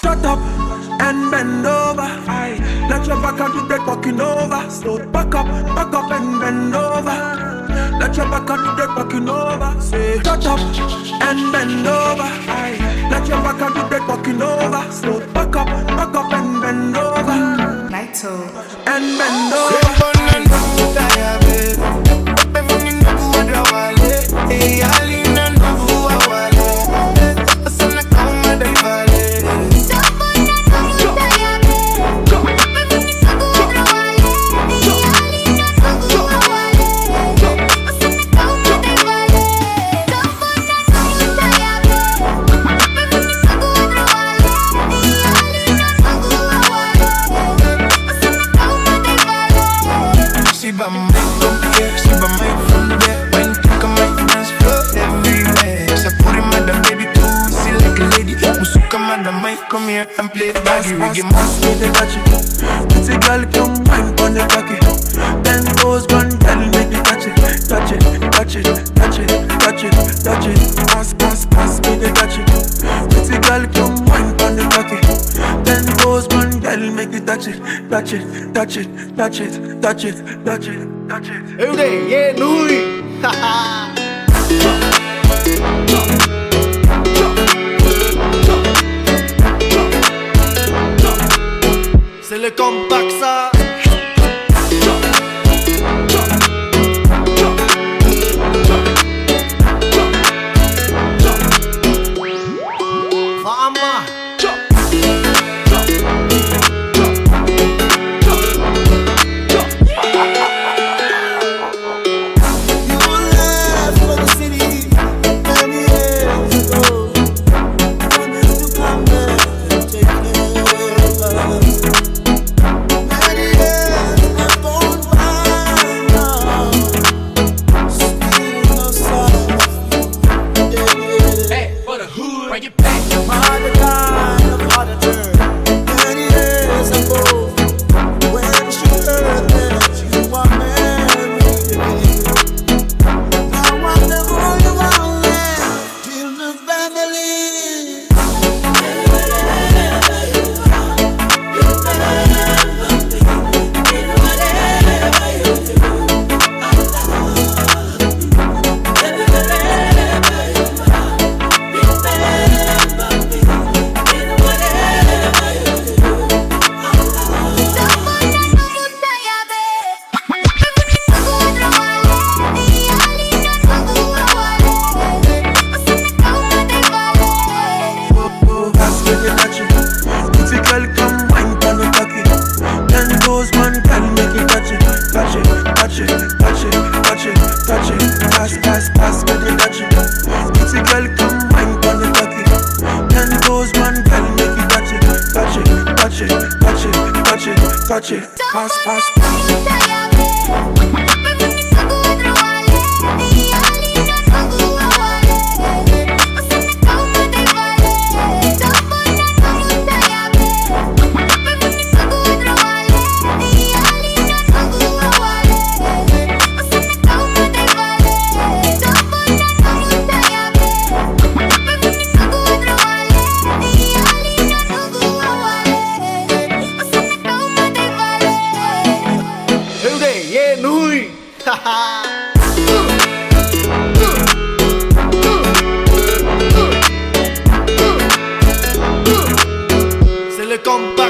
Shut up and bend over. Let your back and do that walking over. So back up and bend over. Let your back and do that walking over. Say shut up and bend over. Let your back and do that walking over. So back up and bend over. Nailto And bend over. Come here and play the baggy reggae. Pass me the touchy. Pretty girl come wine pon the cocky. Then goes one girl make it touch it. Touch it, touch it, touch it, touch it, touch it. Pass me the touchy. Pretty girl come wine pon the cocky. Then goes one girl make it touch it. Touch it, touch it, touch it, touch it, touch it, touch it. Hey there, yeah, Louis. C'est le compact ça. Mama. Pass me the touchy. Pretty girl come wine pon the cocky. Then goes one girl make it touch it. Touch it, touch it, touch it, touch it, touch it. Pass. C'est le compact.